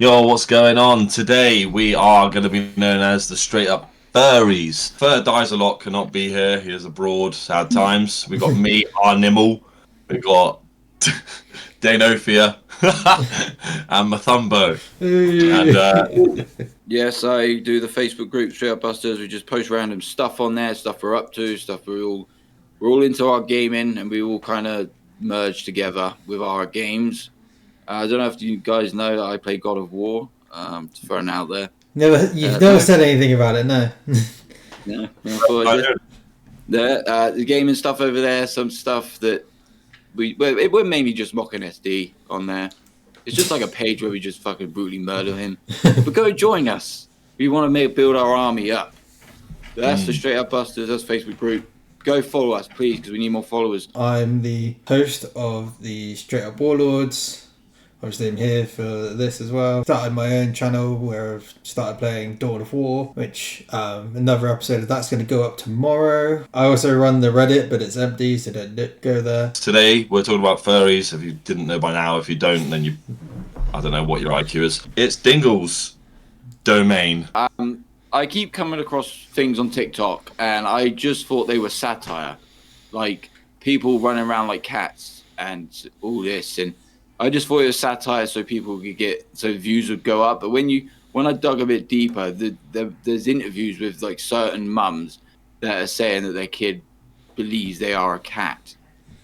Yo, what's going on? Today we are going to be known as the Straight Up Furries. FurDiesAlot cannot be here. He is abroad. Sad times. We got me, R-Nimal. We got Danophia and Mathumbo. And Yes, I do the Facebook group Straight Up Busters. We just post random stuff on there, stuff we're up to, stuff we're all into our gaming, and we all kind of merge together with our games. I don't know if you guys know that I play God of War. Just throwing out there. You've never said anything about it, no. No, the gaming stuff over there, some stuff that we're mainly just mocking SD on there. It's just like a page where we just fucking brutally murder him. But go join us. We want to build our army up. That's the Straight Up Busters. That's Facebook group. Go follow us, please, because we need more followers. I'm the host of the Straight Up Warlords. Obviously, I'm here for this as well. Started my own channel where I've started playing Dawn of War, which another episode of that's going to go up tomorrow. I also run the Reddit, but it's empty, so don't go there. Today we're talking about furries. If you didn't know by now, if you don't, then I don't know what your IQ is. It's Dingle's domain. I keep coming across things on TikTok, and I just thought they were satire, like people running around like cats and all this, and I just thought it was satire so people could so views would go up. But when I dug a bit deeper, there's interviews with like certain mums that are saying that their kid believes they are a cat,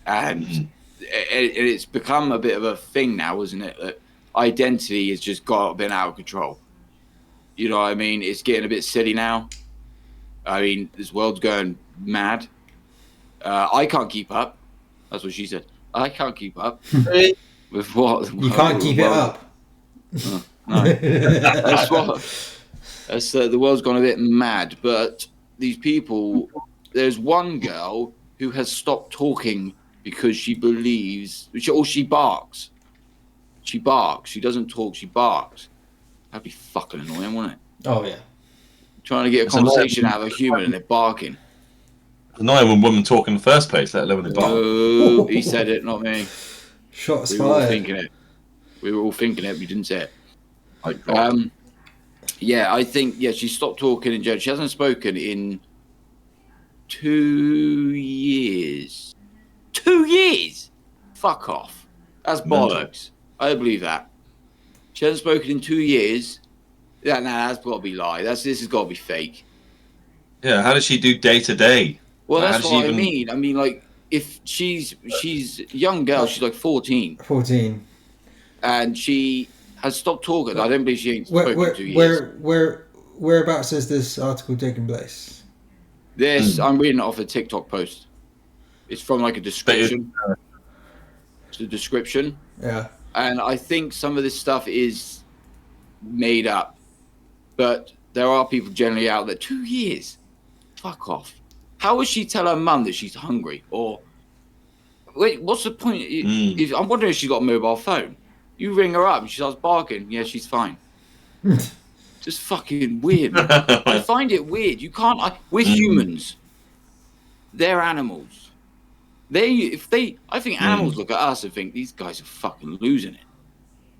and it's become a bit of a thing now, isn't it? That identity has just got a bit out of control. You know what I mean? It's getting a bit silly now. I mean, this world's going mad. I can't keep up. That's what she said. I can't keep up. With what? You can't keep it up. No. That's the world's gone a bit mad. But these people, there's one girl who has stopped talking because she believes, she barks. She barks. She doesn't talk. She barks. That'd be fucking annoying, wouldn't it? Oh yeah. Trying to get a conversation out of a human and they're barking. It's annoying when women talk in the first place, let alone when they bark. Oh, he said it, not me. Shots We fired. were all thinking it. We were all thinking it. We didn't say it. Yeah, I think she stopped talking in general. She hasn't spoken in 2 years. 2 years. Fuck off. That's bollocks. I don't believe that. She hasn't spoken in 2 years. Yeah, that's got to be lie. This has got to be fake. Yeah, how does she do day to day? Well, that's what I mean. I mean, like, if she's a young girl, she's like 14. 14. And she has stopped talking. I don't believe she ain't spoken in 2 years. Whereabouts is this article taking place? I'm reading it off a TikTok post. It's from like a description. It's a description. Yeah. And I think some of this stuff is made up. But there are people generally out there. 2 years. Fuck off. How would she tell her mum that she's hungry? Or, wait, what's the point? I'm wondering if she's got a mobile phone. You ring her up and she starts barking. Yeah, she's fine. Just fucking weird. I find it weird. You can't. We're humans. They're animals. I think animals look at us and think these guys are fucking losing it.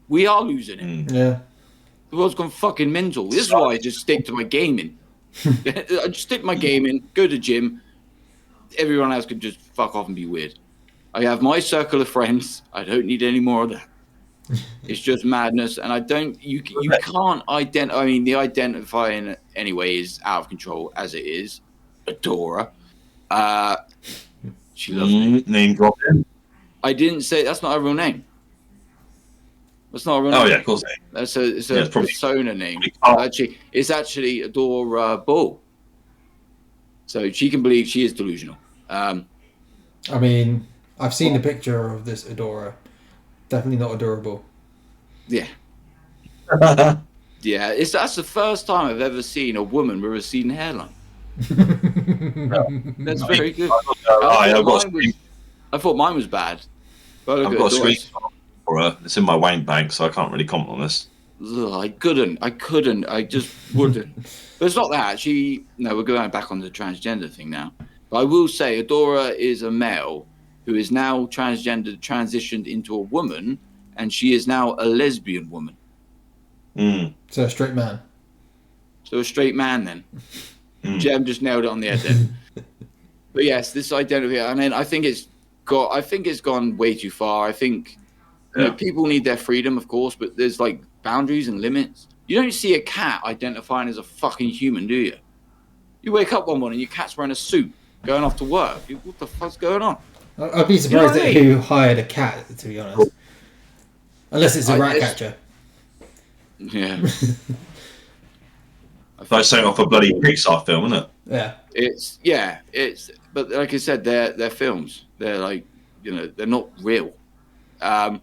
We are losing it. Yeah. The world's gone fucking mental. This is why I just stick to my gaming. I just stick to my gaming, go to gym. Everyone else can just fuck off and be weird. I have my circle of friends. I don't need any more of that. It's just madness, and you can't identify. I mean, the identifying anyway is out of control as it is. Adora, she loves me. Name dropping. I didn't say that's not a real name. That's not a real name. Oh yeah, of course. It's a persona name. It's actually Adora Bull. So she can believe she is delusional. I mean, I've seen the picture of this Adora. Definitely not adorable. Yeah. Yeah, that's the first time I've ever seen a woman with a receding hairline. That's very good. I thought mine was bad. But I've got a screenshot for her. It's in my wank bank, so I can't really comment on this. I couldn't. I just wouldn't. But it's not that. We're going back on the transgender thing now. But I will say Adora is a male who is now transitioned into a woman, and she is now a lesbian woman. So a straight man. So a straight man then. Jem just nailed it on the head then. But yes, this identity, and then I think it's gone way too far. I think you know, people need their freedom, of course, but there's like boundaries and limits. You don't see a cat identifying as a fucking human, do you? You wake up one morning, your cat's wearing a suit, going off to work. What the fuck's going on? I'd be surprised at who hired a cat, to be honest. Unless it's a rat catcher. Yeah. Like something off a bloody Pixar film, isn't it? Yeah. But like I said, they're films. They're like, you know, they're not real. But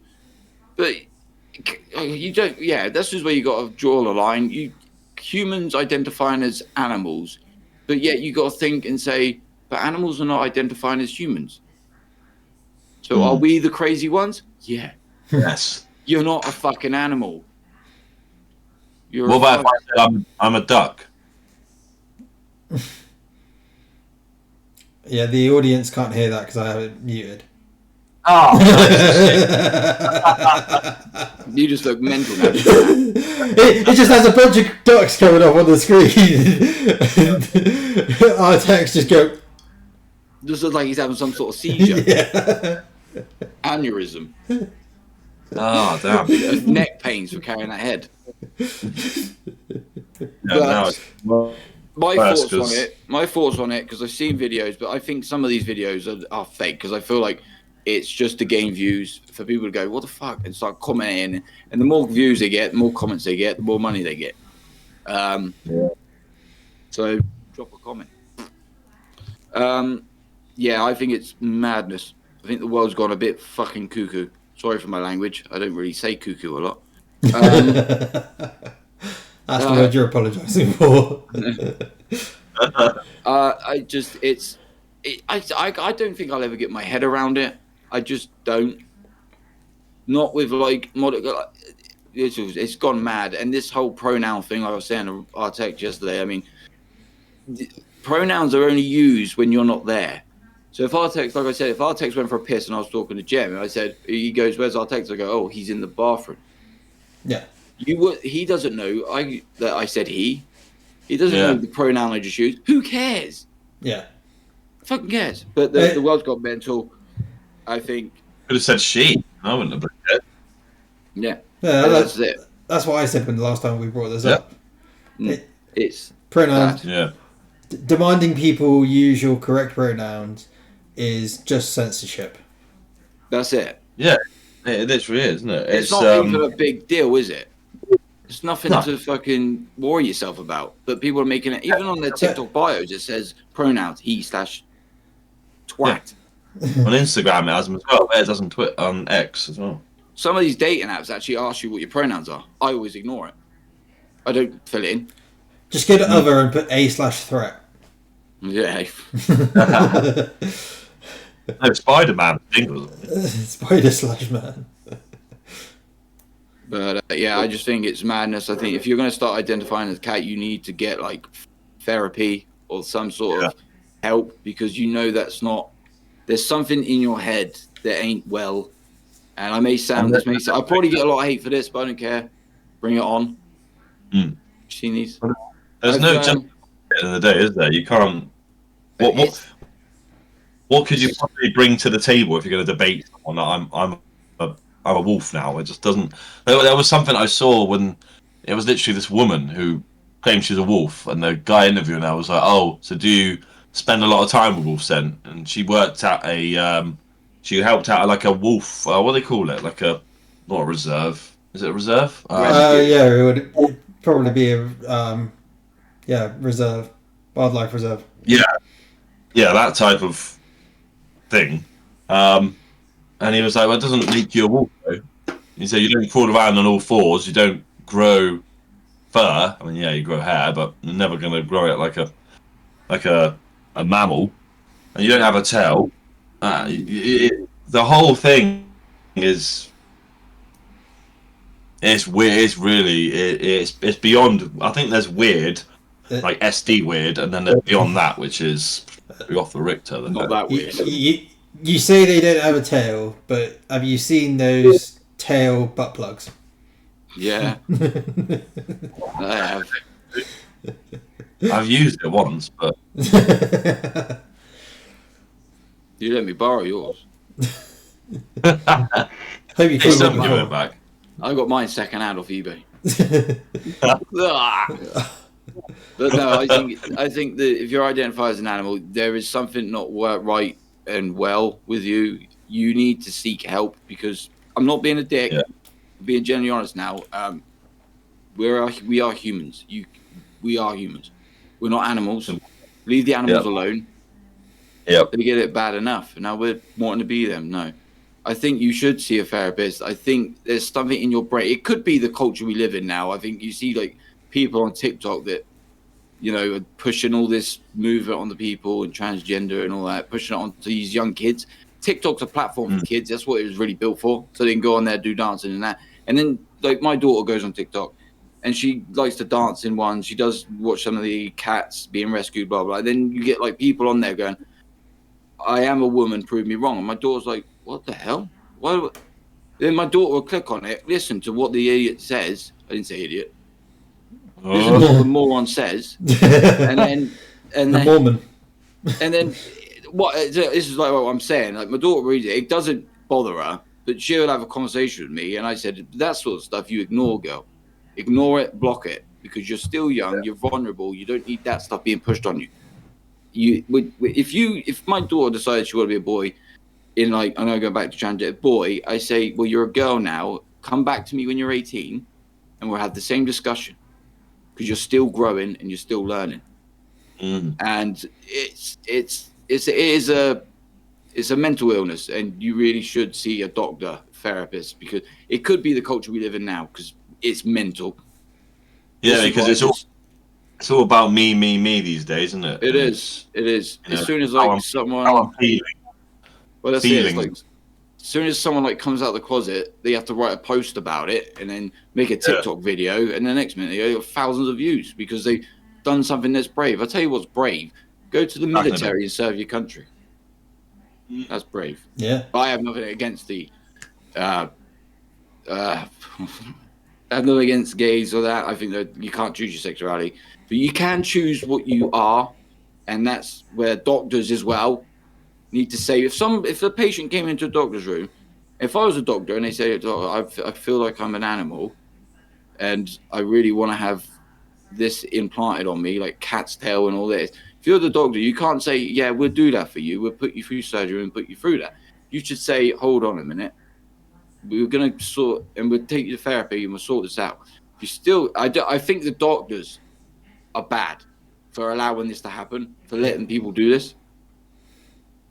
you don't. Yeah, that's just where you got to draw the line. Humans identifying as animals, but yet you got to think and say, but animals are not identifying as humans. So are we the crazy ones? Yeah. Yes. You're not a fucking animal. What about if I said I'm a duck? Yeah, the audience can't hear that because I have it muted. Oh, you just look mental now. It just has a bunch of ducks coming up on the screen. R-Techz just go. Just looks like he's having some sort of seizure. Yeah. Aneurysm. oh damn. Neck pains for carrying that head. My thoughts on it, because I've seen videos, but I think some of these videos are fake, because I feel like it's just to gain views for people to go, what the fuck, and start commenting, and the more views they get, the more comments they get, the more money they get. So drop a comment. Yeah, I think it's madness. I think the world's gone a bit fucking cuckoo. Sorry for my language. I don't really say cuckoo a lot. That's the word you're apologising for. I don't think I'll ever get my head around it. I just don't. Not with like it's gone mad, and this whole pronoun thing. Like I was saying to R-Techz yesterday. I mean, pronouns are only used when you're not there. So if R-Techz, like I said, if R-Techz went for a piss and I was talking to Jem, and I said, he goes, "Where's R-Techz?" I go, "Oh, he's in the bathroom." Yeah. He doesn't know that I said he. He doesn't know the pronoun I just used. Who cares? Yeah. Fucking cares. But the world's got mental. I think. Could have said she. I wouldn't have been it. Yeah. That's it. That's what I said when the last time we brought this up. It's pronouns. Yeah. Demanding people use your correct pronouns is just censorship. That's it. Yeah. It literally is, isn't it? It's not even a big deal, is it? It's nothing to fucking worry yourself about. But people are making it, even on their TikTok bios, it says pronouns, he/twat. Yeah. On Instagram, it has them as well. It does on X as well. Some of these dating apps actually ask you what your pronouns are. I always ignore it. I don't fill it in. Just go to other and put a/threat. Yeah. No, Spider-Man. Spider/man. But yeah, I just think it's madness. I think if you're going to start identifying as a cat, you need to get like therapy or some sort of help, because you know there's something in your head that ain't well. And I may sound I'll probably get a lot of hate for this, but I don't care. Bring it on. Seen these? There's no judgment at the end of the day, is there? You can't. What could you possibly bring to the table if you're going to debate someone that I'm a wolf now? It just doesn't. There was something I saw when it was literally this woman who claimed she was a wolf, and the guy interviewing her was like, "Oh, so do you spend a lot of time with wolves then?" And she worked at she helped out at like a wolf. What do they call it? Like not a reserve. Is it a reserve? Yeah, it would probably be a reserve, wildlife reserve. Yeah, that type of thing. And he was like, "Well, it doesn't make you a wolf, though." He said, "You don't crawl around on all fours. You don't grow fur. I mean, yeah, you grow hair, but you're never going to grow it like a mammal. And you don't have a tail. The whole thing is weird. It's really it's beyond. I think there's weird, like SD weird, and then there's beyond that, which is off the Richter. Not that weird. You say they don't have a tail, but have you seen those tail butt plugs? Yeah, I have. I've used it once, but You let me borrow yours. Hope you it's keep it not giving it before. back. I got mine second hand off eBay. But no, I think that if you're identified as an animal, there is something not right and well with you. You need to seek help, because I'm not being a dick. Yeah. I'm being genuinely honest now. We are humans. We are humans. We're not animals. Leave the animals alone. Yep. They get it bad enough. Now we're wanting to be them. No. I think you should see a therapist. I think there's something in your brain. It could be the culture we live in now. I think you see like people on TikTok that, you know, are pushing all this movement on the people and transgender and all that, pushing it onto these young kids. TikTok's a platform for kids. That's what it was really built for. So they can go on there, do dancing and that. And then like my daughter goes on TikTok and she likes to dance in one. She does watch some of the cats being rescued, blah, blah. Then you get like people on there going, I am a woman, prove me wrong. And my daughter's like, what the hell? Why? Then my daughter will click on it, listen to what the idiot says. I didn't say idiot. Listen to what the moron says. and then Mormon. And then what? This is like what I'm saying. Like my daughter reads it. It doesn't bother her, but she'll have a conversation with me. And I said, that sort of stuff you ignore, girl. Ignore it, block it, because you're still young. You're vulnerable. You don't need that stuff being pushed on you. If my daughter decided she wanted to be a boy, in like, I'm gonna go back to transgender boy, I say, well, you're a girl now. Come back to me when you're 18, and we'll have the same discussion, because you're still growing and you're still learning. And it's a mental illness, and you really should see a doctor, therapist, because it could be the culture we live in now, because it's mental. Yeah, because it's all about me these days, isn't it? It is. As soon as like someone, well, that's it. Like, as soon as someone like comes out of the closet, they have to write a post about it and then make a TikTok video, and the next minute they got thousands of views because they've done something that's brave. I'll tell you what's brave. Go to the military and serve your country. That's brave. Yeah. But I have nothing against the I have nothing against gays or that. I think that you can't choose your sexuality, but you can choose what you are, and that's where doctors as well need to say, if the patient came into a doctor's room, if I was a doctor and they say, I feel like I'm an animal and I really want to have this implanted on me, like cat's tail and all this. If you're the doctor, you can't say, yeah, we'll do that for you. We'll put you through surgery and put you through that. You should say, hold on a minute. We're going to we'll take you to therapy and we'll sort this out. If you still, I think the doctors are bad for allowing this to happen, for letting people do this.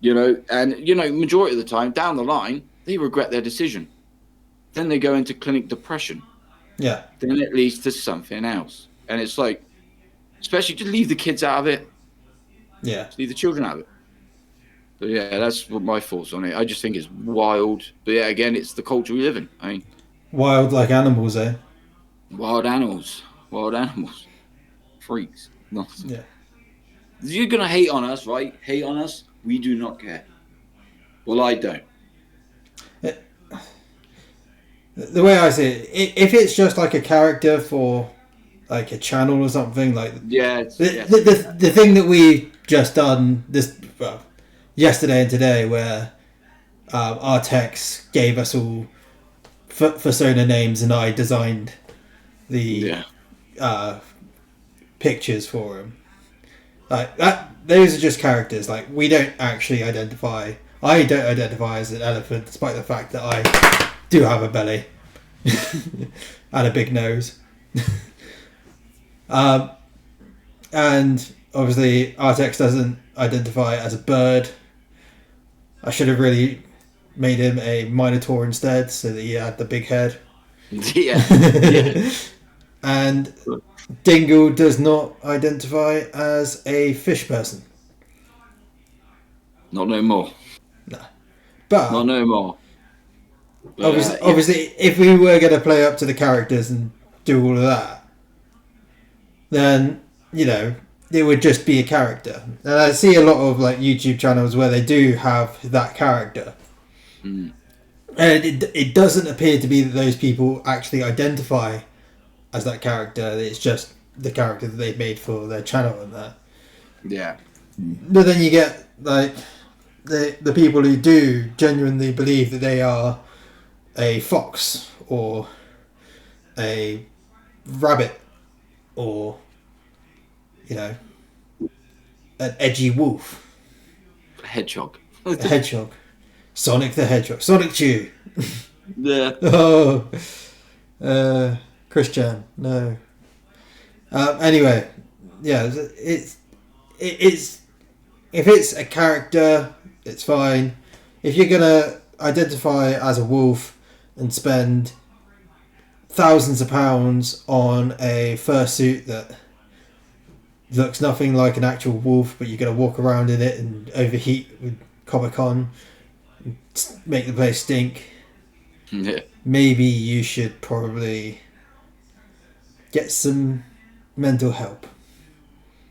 You know, and, you know, majority of the time, down the line, they regret their decision. Then they go into clinic depression. Yeah. Then it leads to something else. And it's like, especially just leave the kids out of it. Yeah. Just leave the children out of it. So, yeah, that's what my thoughts on it. I just think it's wild. But, yeah, again, it's the culture we live in. I mean, wild like animals, eh? Wild animals. Wild animals. Freaks. Nothing. Yeah. You're going to hate on us, right? Hate on us. We do not care. Well, I don't. The way I see it, if it's just like a character for like a channel or something, like the thing that we just done yesterday and today, where R-Techz gave us all Fursona names and I designed the pictures for him. Like that, those are just characters. Like we don't actually identify. I don't identify as an elephant, despite the fact that I do have a belly and a big nose. And obviously, R-Techz doesn't identify as a bird. I should have really made him a minotaur instead, so that he had the big head. Yeah. And Dingle does not identify as a fish person. Not no more. No. But not no more. But, obviously, if we were going to play up to the characters and do all of that, then, you know, it would just be a character. And I see a lot of like YouTube channels where they do have that character. And it doesn't appear to be that those people actually identify as that character. It's just the character that they've made for their channel and that. Yeah. But then you get like the people who do genuinely believe that they are a fox or a rabbit or, you know, an edgy wolf. Hedgehog. A hedgehog. Sonic the Hedgehog. Sonic Chew. Yeah. Oh. Christian. No. Anyway. Yeah. It's if it's a character, it's fine. If you're going to identify as a wolf and spend thousands of pounds on a fursuit that looks nothing like an actual wolf, but you're going to walk around in it and overheat with Comic-Con, make the place stink. Yeah. Maybe you should probably get some mental help.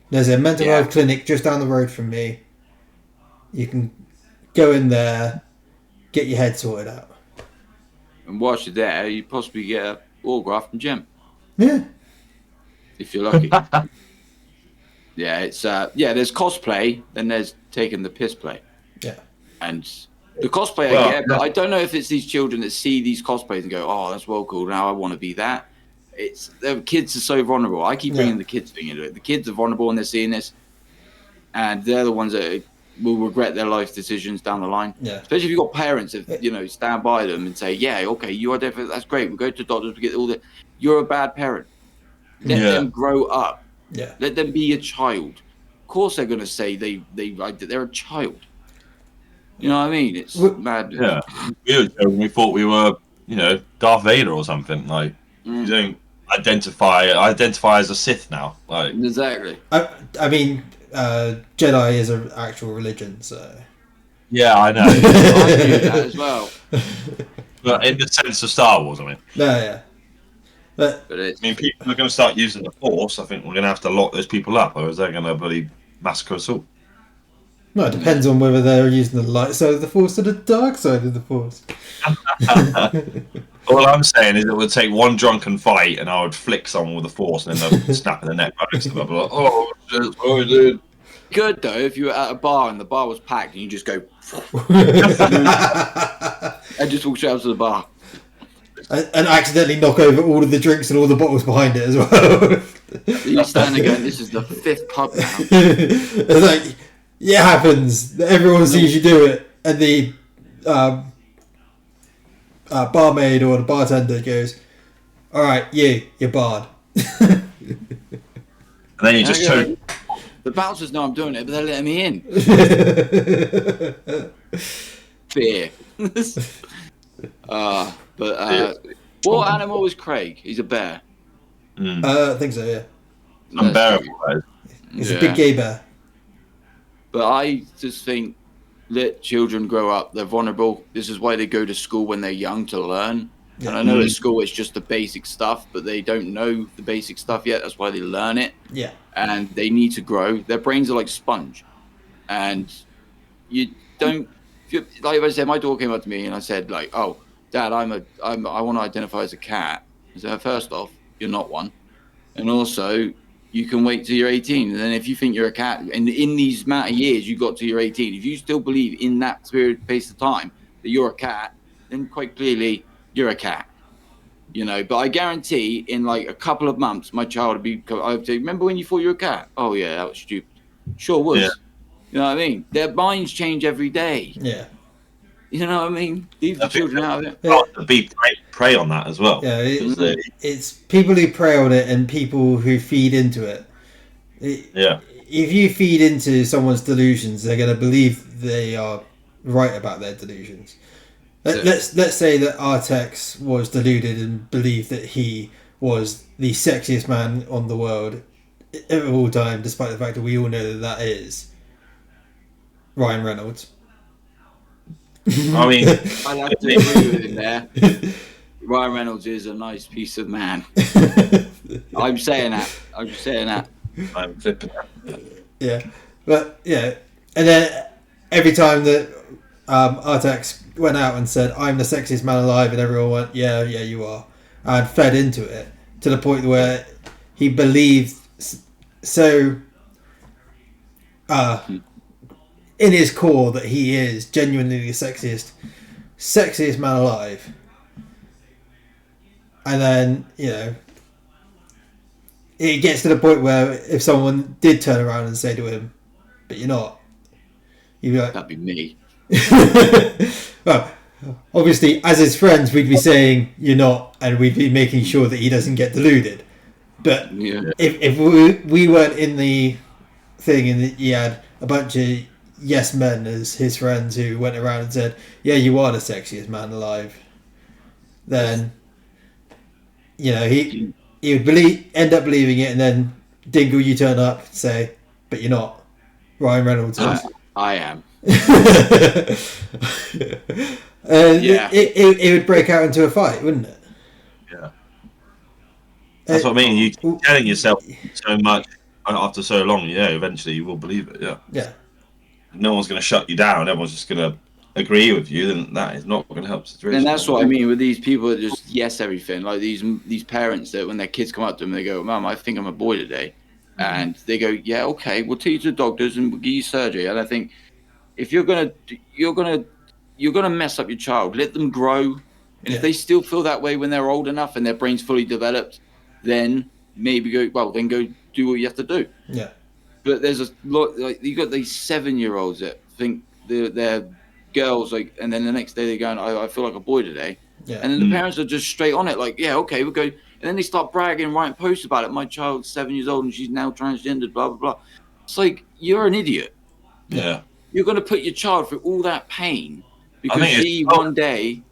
There's a mental health clinic just down the road from me. You can go in there, get your head sorted out. And whilst you're there, you possibly get an autograph from Jim. Yeah. If you're lucky. Yeah, it's there's cosplay, then there's taking the piss play. Yeah. And the cosplay I get, but I don't know if it's these children that see these cosplays and go, "Oh, that's well cool. Now I want to be that." It's the kids are so vulnerable. I keep bringing the kids thing into it. The kids are vulnerable and they're seeing this, and they're the ones that will regret their life decisions down the line. Yeah. Especially if you've got parents that stand by them and say, "Yeah, okay, you are definitely that's great. We'll go to doctors. We get all the." You're a bad parent. Let them grow up. Yeah. Let them be a child. Of course, they're going to say they're a child. You know what I mean? It's mad. Yeah. We thought we were, Darth Vader or something. Like, you don't identify as a Sith now. Like, Exactly. I mean, Jedi is an actual religion, so. Yeah, I know. I knew that as well. But in the sense of Star Wars, I mean. Yeah. But people are going to start using the Force. I think we're going to have to lock those people up, or is they going to bloody massacre us all? No, it depends on whether they're using the light side of the Force or the dark side of the Force. All I'm saying is it would take one drunken fight, and I would flick someone with the Force, and then they'll snap in the neck. Right next to them. I'd be like, "Oh, shit, sorry, dude." Good though, if you were at a bar and the bar was packed, and you just go and just walk straight up to the bar. And accidentally knock over all of the drinks and all the bottles behind it as well. You're standing going, "This is the 5th pub now." It's like, it happens. Everyone sees you do it. And the barmaid or the bartender goes, "Alright, you're barred." And then you just choke. The bouncers know I'm doing it, but they're letting me in. Fear. What animal is Craig? He's a bear. I think so, yeah. Unbearable. He's a big gay bear. But I just think, let children grow up. They're vulnerable. This is why they go to school when they're young, to learn. Yeah. And I know at school it's just the basic stuff, but they don't know the basic stuff yet. That's why they learn it. Yeah. And they need to grow. Their brains are like sponge. And you don't... Like I said, my daughter came up to me and I said, like, "Oh, Dad, I want to identify as a cat." I said, "First off, you're not one. And also, you can wait till you're 18. And then if you think you're a cat, and in these amount of years you got till you're 18, if you still believe in that space of time that you're a cat, then quite clearly you're a cat. But I guarantee in like a couple of months, my child I would say, "Remember when you thought you were a cat? Oh yeah, that was stupid." Sure was. Yeah. You know what I mean? Their minds change every day. Yeah. You know what I mean? Leave the children out of it. To be prey on that as well. Yeah, it's people who prey on it and people who feed into it. If you feed into someone's delusions, they're going to believe they are right about their delusions. Let's say that R-Techz was deluded and believed that he was the sexiest man on the world of all time, despite the fact that we all know that is Ryan Reynolds. I mean, I'd have to agree with him there. Ryan Reynolds is a nice piece of man. I'm saying that. I'm flipping that. Yeah, but yeah, and then every time that R-Techz went out and said, "I'm the sexiest man alive," and everyone went, "Yeah, yeah, you are," and fed into it to the point where he believed so in his core that he is genuinely the sexiest man alive. And then, it gets to the point where if someone did turn around and say to him, "But you're not," you'd be like, That'd be me. well, obviously, as his friends, we'd be saying "you're not," and we'd be making sure that he doesn't get deluded. But if we weren't in the thing and he had a bunch of yes men as his friends who went around and said, "Yeah, you are the sexiest man alive," then he would end up believing it, and then Dingle, you turn up and say, "But you're not." Ryan Reynolds is. I am. It would break out into a fight, wouldn't it? Yeah. That's what I mean. You telling yourself so much after so long, eventually you will believe it. Yeah. Yeah. No one's going to shut you down. Everyone's just going to agree with you. Then that is not going to help the situation. And that's what I mean with these people that just yes everything. Like these parents that when their kids come up to them, they go, "Mum, I think I'm a boy today," and they go, "Yeah, okay, we'll take you to the doctors and we'll give you surgery." And I think if you're gonna mess up your child, let them grow. And if they still feel that way when they're old enough and their brain's fully developed, then maybe go do what you have to do. Yeah. But there's a lot, like you got these 7-year-olds that think they're girls, like, and then the next day they're going, I feel like a boy today. Yeah. And then the parents are just straight on it, like, yeah, okay, we'll go. And then they start bragging, writing posts about it. My child's 7 years old and she's now transgendered, blah, blah, blah. It's like, you're an idiot. Yeah. You're going to put your child through all that pain because she one day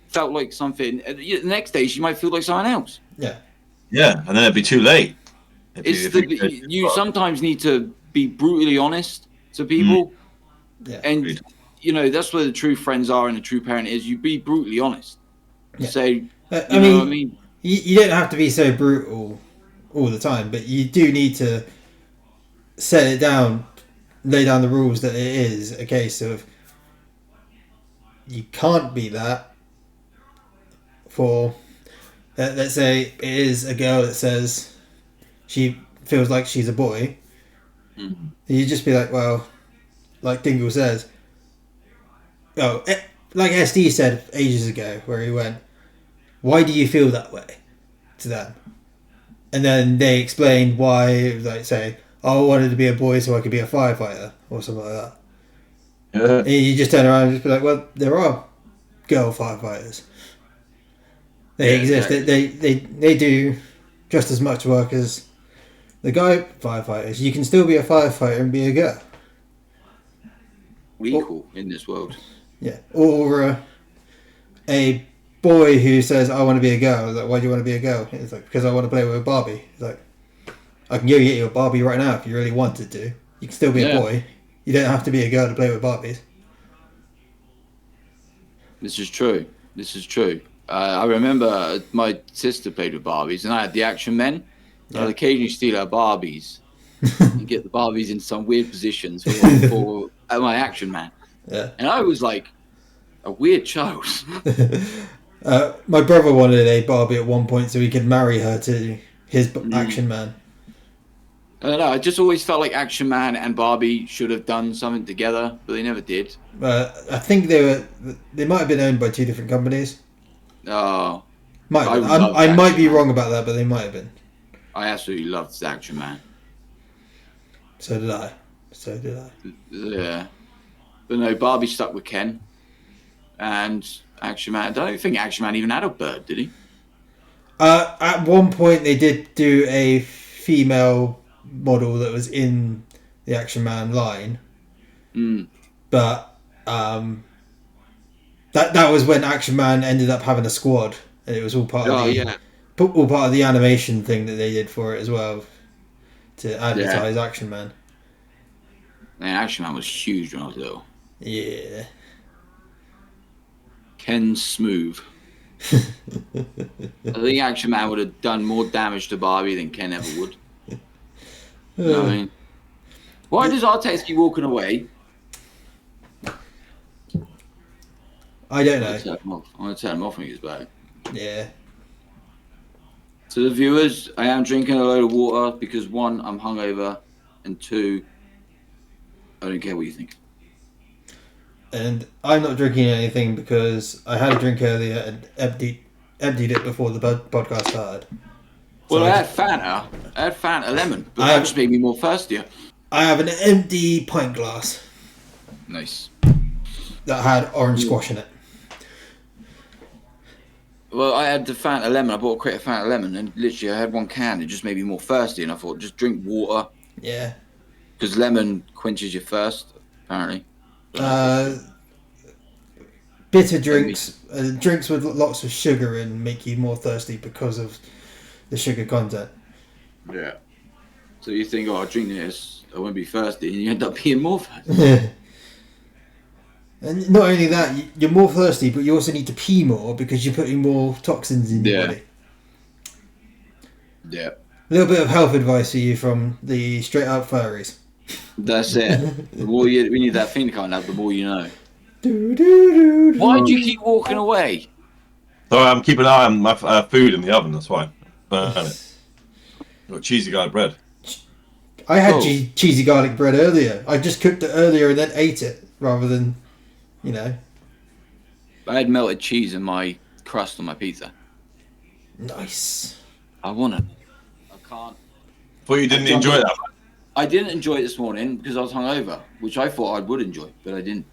felt like something. And the next day she might feel like someone else. Yeah. Yeah, and then it'd be too late. You sometimes need to be brutally honest to people. Yeah. And, that's where the true friends are and the true parent is. You be brutally honest. Yeah. Say, I mean, you don't have to be so brutal all the time, but you do need to set it down, lay down the rules that it is a case of you can't be that for, let's say it is a girl that says she feels like she's a boy. Mm-hmm. You just be like, well, like Dingle says, like SD said ages ago, where he went, "Why do you feel that way?" to them, and then they explained why, like say, "Oh, I wanted to be a boy so I could be a firefighter," or something like that. Yeah. And you just turn around and just be like, "Well, there are girl firefighters. They exist. Exactly. They do just as much work as the guy firefighters. You can still be a firefighter and be a girl. We're equal in this world." Yeah, or a boy who says, "I want to be a girl." Like, "Why do you want to be a girl?" It's like, "Because I want to play with a Barbie." It's like, "I can go get you a Barbie right now if you really wanted to. You can still be a boy. You don't have to be a girl to play with Barbies." This is true. I remember my sister played with Barbies, and I had the action men. I'd occasionally steal her Barbies and get the Barbies in some weird positions for my action man. Yeah. And I was like a weird child. My brother wanted a Barbie at one point so he could marry her to his action man. I don't know. I just always felt like Action Man and Barbie should have done something together, but they never did. I think they might have been owned by two different companies. Oh, I might be wrong about that, but they might have been. I absolutely loved Action Man. So did I. Yeah. But no, Barbie stuck with Ken. And Action Man, I don't think Action Man even had a bird, did he? At one point, they did do a female model that was in the Action Man line. But that was when Action Man ended up having a squad, and it was all part of the animation thing that they did for it as well, to advertise Action Man. Man, Action Man was huge when I was little. Yeah. Ken Smooth. I think Action Man would have done more damage to Barbie than Ken ever would. You know what I mean? Why does R-Techz keep walking away? I don't I'm know. gonna tell him off when he gets back. Yeah. To the viewers, I am drinking a load of water because 1, I'm hungover, and 2, I don't care what you think. And I'm not drinking anything because I had a drink earlier and emptied it before the podcast started. Well, So I had Fanta lemon, but that just made me more thirstier. I have an empty pint glass Nice. that had orange squash in it. Well, I had the Fanta lemon. I bought a crate of Fanta lemon, and literally I had 1 can. It just made me more thirsty, and I thought, just drink water. Yeah. Because lemon quenches your thirst, apparently. Bitter drinks, drinks with lots of sugar in make you more thirsty because of the sugar content. Yeah. So you think, I'll drink this, I won't be thirsty, and you end up being more thirsty. And not only that, you're more thirsty, but you also need to pee more because you're putting more toxins in your body. Yeah. A little bit of health advice for you from the Straight Up Furries. That's it. The more we need that thing to come out, the more you know. Do. Why do you keep walking away? Sorry, I'm keeping an eye on my food in the oven, that's why. Burn it. Got cheesy garlic bread. I had cheesy garlic bread earlier. I just cooked it earlier and then ate it rather than, you know. I had melted cheese in my crust on my pizza. Nice. I want it. I can't. Thought you didn't enjoy that much. I didn't enjoy it this morning because I was hungover, which I thought I would enjoy, but I didn't.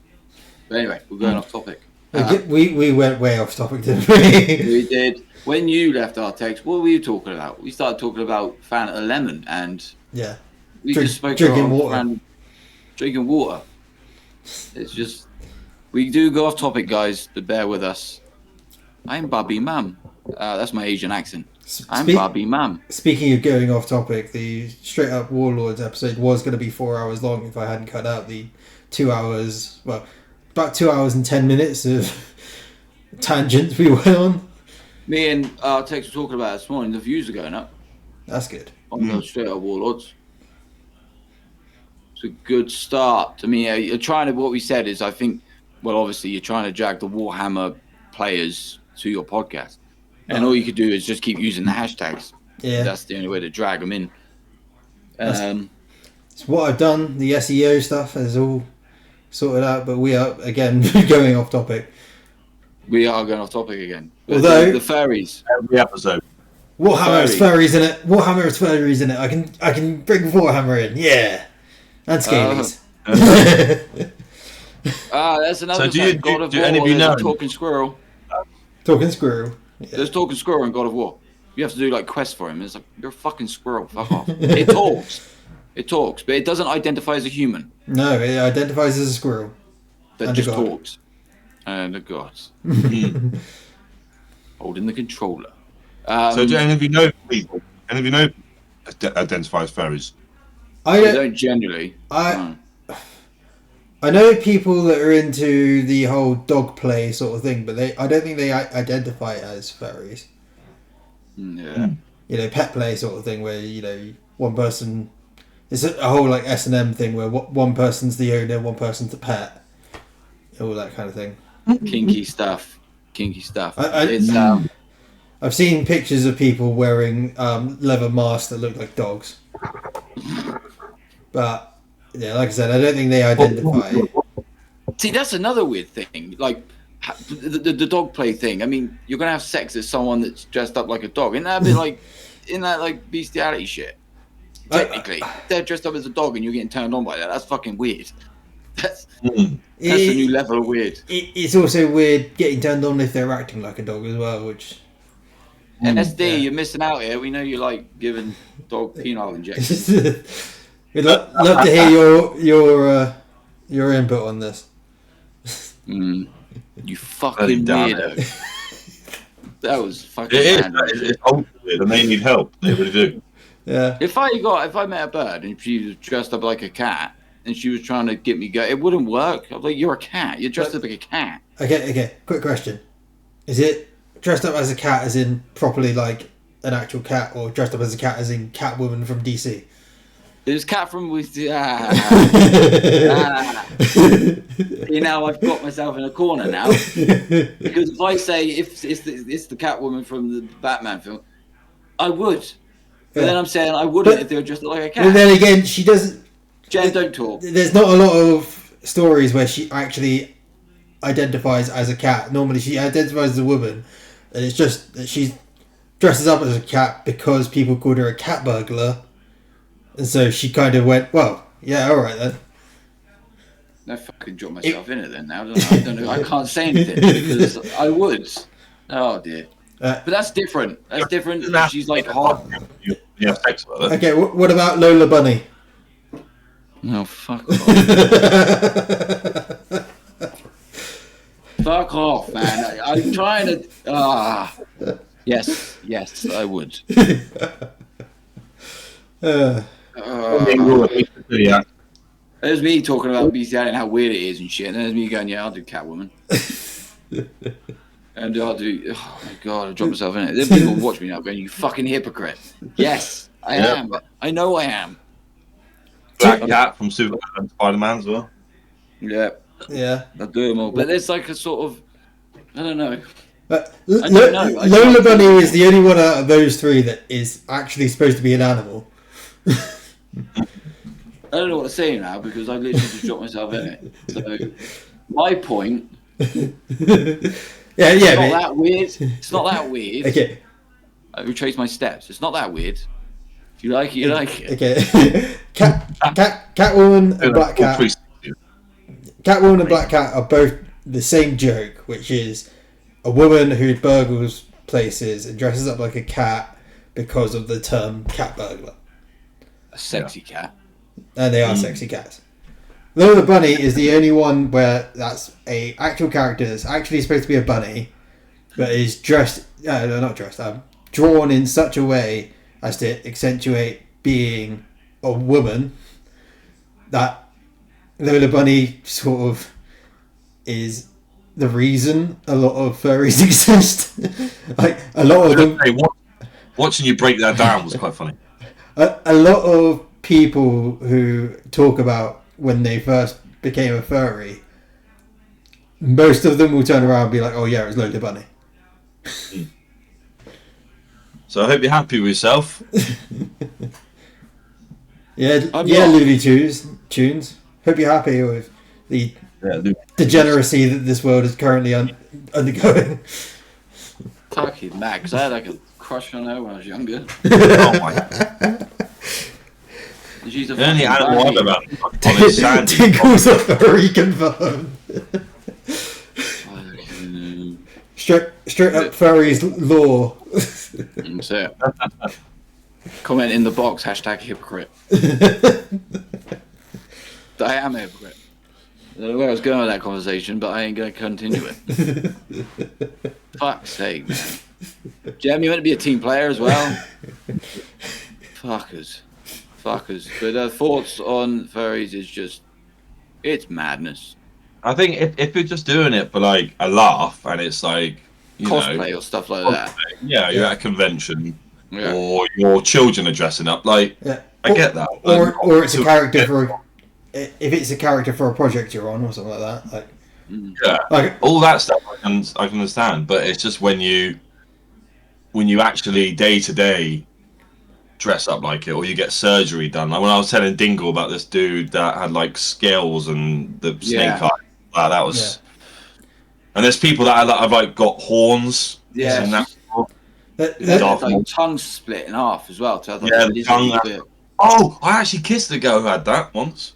But anyway, we're going off topic. We went way off topic, didn't we? We did. When you left R-Techz, what were you talking about? We started talking about Fanta lemon, and yeah, we just spoke drinking about water. Drinking water. It's just, we do go off topic, guys, but bear with us. I'm Bobby Mum. That's my Asian accent. I'm Bobby Mum. Speaking of going off topic, the Straight Up Warlords episode was going to be 4 hours long if I hadn't cut out the 2 hours, well, about 2 hours and 10 minutes of tangents we went on. Me and R-Techz were talking about it this morning. The views are going up. That's good. On the Straight Up Warlords. It's a good start. I mean, you're trying to, what we said is, I think, well, obviously, you're trying to drag the Warhammer players to your podcast. And all you could do is just keep using the hashtags. Yeah. That's the only way to drag them in. It's what I've done. The SEO stuff is all sorted out, but we are, again, going off topic. We are going off topic again. Although the furries. Every episode. Warhammer has furries in it. Warhammer has furries in it. I can bring Warhammer in. Yeah. And Scalies. That's another thing. God of War, any of you know? Talking Squirrel. Talking Squirrel. Yeah. There's Talking Squirrel in God of War. You have to do like quests for him. It's like, you're a fucking squirrel. Fuck off. It talks. It talks, but it doesn't identify as a human. No, it identifies as a squirrel. That just talks. And a god. Holding the controller. So do any of you know people? Any of you know identify as furries? I don't generally. I know people that are into the whole dog play sort of thing, but I don't think they identify as furries. Yeah. You know, pet play sort of thing where, you know, one person... It's a whole, like, S&M thing where one person's the owner, one person's the pet. All that kind of thing. Kinky stuff. I've seen pictures of people wearing leather masks that look like dogs. But... yeah, like I said, I don't think they identify. See, that's another weird thing. Like, the dog play thing. I mean, you're going to have sex with someone that's dressed up like a dog. Isn't that a bit like, bestiality shit? Technically. They're dressed up as a dog and you're getting turned on by that. That's fucking weird. That's a new level of weird. It's also weird getting turned on if they're acting like a dog as well, which... SD, you're missing out here. We know you like giving dog penile injections. We'd love to hear your input on this. You fucking weirdo. That was fucking random. It's weird and they need help. They really do. Yeah. If I met a bird and she was dressed up like a cat and she was trying to get me it wouldn't work. I was like, you're a cat. You're dressed up like a cat. Okay. Quick question. Is it dressed up as a cat as in properly like an actual cat, or dressed up as a cat as in Catwoman from DC? There's cat from with. See, now I've got myself in a corner now. Because if I say it's the Catwoman from the Batman film, I would. But then I'm saying I wouldn't if they were just like a cat. And then again, she doesn't. Jen, don't talk. There's not a lot of stories where she actually identifies as a cat. Normally, she identifies as a woman, and it's just that she dresses up as a cat because people called her a cat burglar, and so she kind of went, "Well, yeah, all right then." I fucking drop myself in it then. Now I don't know. I can't say anything because I would. Oh dear. But that's different. That's different. She's like hot. You have sex with her. Okay, what about Lola Bunny? No, fuck off. Fuck off, man. I'm trying to. Yes, I would. There's me talking about BCI and how weird it is and shit, and there's me going, yeah, I'll do Catwoman. And I'll do. Oh my god, I dropped myself in it. There's people watch me now going, you fucking hypocrite. Yes, I am. I know I am. Black Cat from Superman and Spider-Man as well. Yeah. I'll do them all. But there's like a sort of. I don't know. Lola Bunny is the only one out of those three that is actually supposed to be an animal. I don't know what to say now because I literally just dropped myself in it. So, my point. It's not that weird. It's not that weird. Okay. I retrace my steps. It's not that weird. If you like it, you like it. Okay. Catwoman and Black Cat. Catwoman and Black Cat are both the same joke, which is a woman who burgles places and dresses up like a cat because of the term cat burglar. A sexy cat. And they are sexy cats. Lola Bunny is the only one where that's a actual character that's actually supposed to be a bunny, but is drawn in such a way as to accentuate being a woman, that Lola Bunny sort of is the reason a lot of furries exist. Like a lot of them. Watching you break that down was quite funny. A lot of people who talk about when they first became a furry, most of them will turn around and be like, "Oh yeah, it's Lola Bunny." So I hope you're happy with yourself. Looney Tunes. Hope you're happy with the degeneracy that this world is currently undergoing. Fucking mad, because I had like a crush on her when I was younger. Oh my god. She's the only animal I've ever Tinkle's a furry confirmed. Straight up furries lore. That's it. Comment in the box, #hypocrite. I am a hypocrite. I don't know where I was going with that conversation, but I ain't going to continue it. Fuck's sake, man. Jem, you meant to be a team player as well? Fuckers. But thoughts on furries is just, it's madness. I think if you're just doing it for like a laugh and it's like cosplay or stuff like that. Yeah, you're at a convention or your children are dressing up. Like, I get that. Or it's a character for if it's a character for a project you're on or something like that. Like, like all that stuff I can understand, but it's just when you actually day to day dress up like it, or you get surgery done. Like when I was telling Dingle about this dude that had like scales and the snake eyes, that was. And there's people that have like got horns. Yeah. Like tongue split in half as well. So the tongue. Oh, I actually kissed a girl who had that once.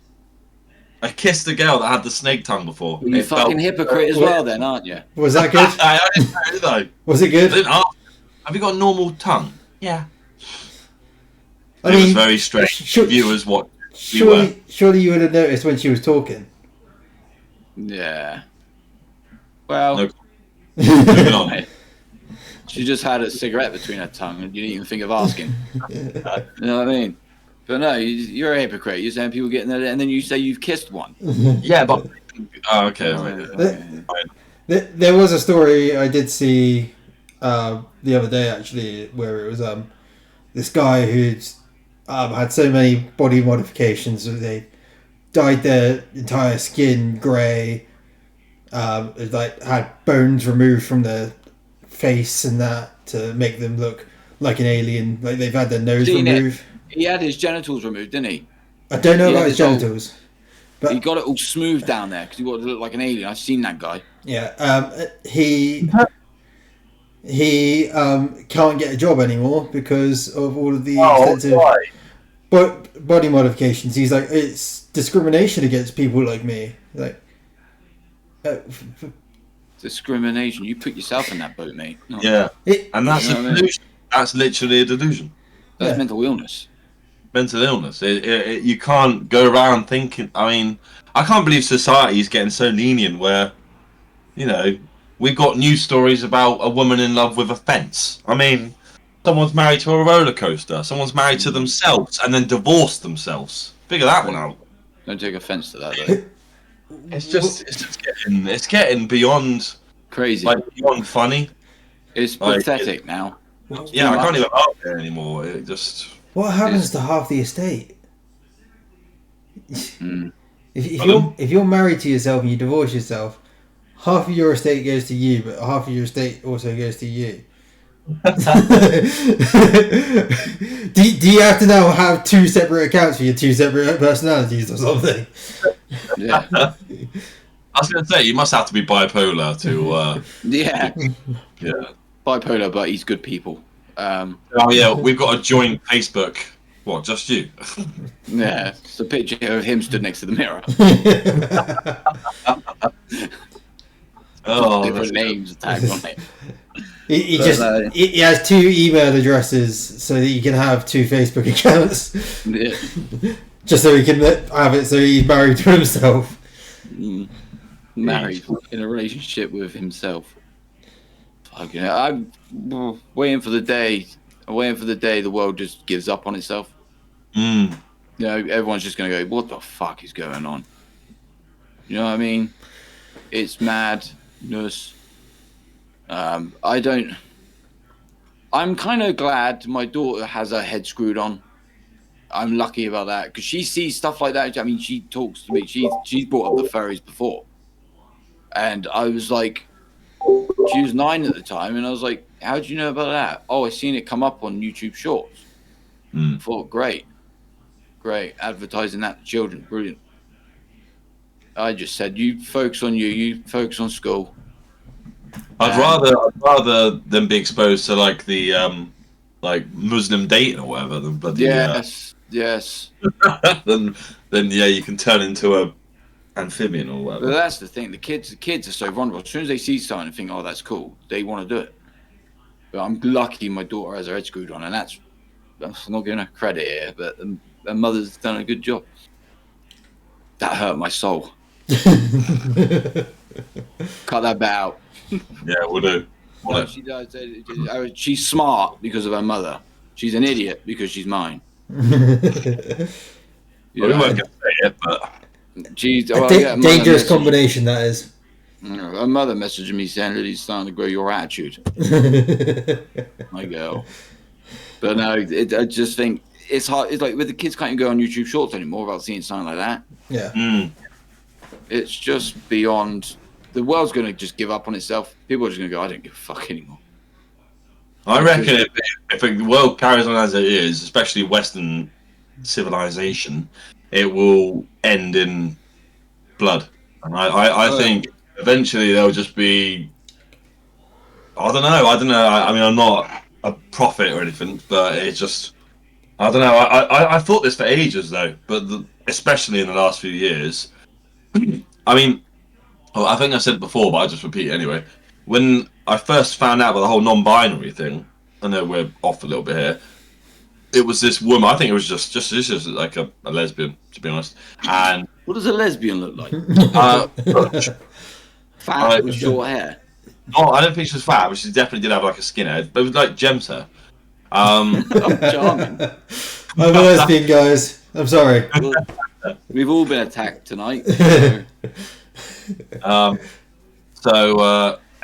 I kissed a girl that had the snake tongue before. Well, you fucking hypocrite as well, then, aren't you? Was that good? I didn't know though. Was it good? I didn't ask. Have you got a normal tongue? Yeah. I mean, it was very strange. Viewers what? Surely you would have noticed when she was talking. Yeah. Well. No. Moving on. She just had a cigarette between her tongue, and you didn't even think of asking. You know what I mean? But no, you're a hypocrite. You're saying people getting there, and then you say you've kissed one. Yeah, but okay. There was a story I did see the other day actually, where it was this guy who'd had so many body modifications. They dyed their entire skin grey. Like had bones removed from their face and that to make them look like an alien. Like they've had their nose removed. He had his genitals removed, didn't he? I don't know about his genitals. But he got it all smooth down there because he wanted to look like an alien. I've seen that guy. Yeah. He can't get a job anymore because of all of the extensive body modifications. He's like, it's discrimination against people like me. Like, discrimination. You put yourself in that boat, mate. No. Yeah, and that's a delusion. That's literally a delusion. That's mental illness. Mental illness. You can't go around thinking. I mean, I can't believe society is getting so lenient. Where, you know, we've got news stories about a woman in love with a fence. I mean, someone's married to a roller coaster. Someone's married to themselves and then divorced themselves. Figure that one out. Don't take offence to that, though. It's getting beyond crazy, like beyond funny. It's pathetic now. Yeah, I can't even laugh there anymore. It just. What happens to half the estate? If you're married to yourself and you divorce yourself, half of your estate goes to you, but half of your estate also goes to you. do you have to now have two separate accounts for your two separate personalities or something? Yeah. I was going to say, you must have to be bipolar to... Yeah. Yeah. Bipolar, but he's good people. Oh, yeah, we've got a joint Facebook. What, just you? Yeah, it's a picture of him stood next to the mirror. Different names tagged on it. He has two email addresses so that you can have two Facebook accounts. Yeah. Just so he can have it so he's married to himself. Married in a relationship with himself. Fucking hell. I'm waiting for the day. I'm waiting for the day the world just gives up on itself. You know, everyone's just going to go, what the fuck is going on? You know what I mean? It's madness. I'm kind of glad my daughter has her head screwed on. I'm lucky about that because she sees stuff like that. I mean, she talks to me. She's brought up the furries before, and I was like, she was 9 at the time, and I was like, how do you know about that? Oh, I seen it come up on YouTube Shorts. I thought, great, advertising that to children, brilliant. I just said, you focus on you focus on school. I'd rather them be exposed to like the like Muslim dating or whatever than bloody yes. then yeah, you can turn into a amphibian or whatever. But that's the thing. The kids are so vulnerable. As soon as they see something and think, oh, that's cool, they want to do it. But I'm lucky my daughter has her head screwed on, and I'm not giving her credit here, but her mother's done a good job. That hurt my soul. Cut that bit out. Yeah, we'll do. No, she does. She's smart because of her mother. She's an idiot because she's mine. We won't get to say it, but she's dangerous combination that is. Her mother messaged me saying that he's starting to grow your attitude. My girl. But no, I just think it's hard. It's like with the kids can't even go on YouTube Shorts anymore without seeing something like that. Yeah. It's just beyond. The world's going to just give up on itself. People are just going to go, I don't give a fuck anymore. I reckon if the world carries on as it is, especially Western civilization, it will end in blood. And I think eventually there'll just be... I don't know. I mean, I'm not a prophet or anything, but it's just... I don't know. I thought this for ages, though, but especially in the last few years. I mean... Well, I think I said it before, but I'll just repeat it anyway. When I first found out about the whole non-binary thing, I know we're off a little bit here, it was this woman, I think it was just like a lesbian, to be honest. And what does a lesbian look like? Fat with short hair? No, I don't think she was fat, but she definitely did have like a skinhead, but it was like Gem's hair. Charming. I'm a lesbian, guys. I'm sorry. We've all been attacked tonight.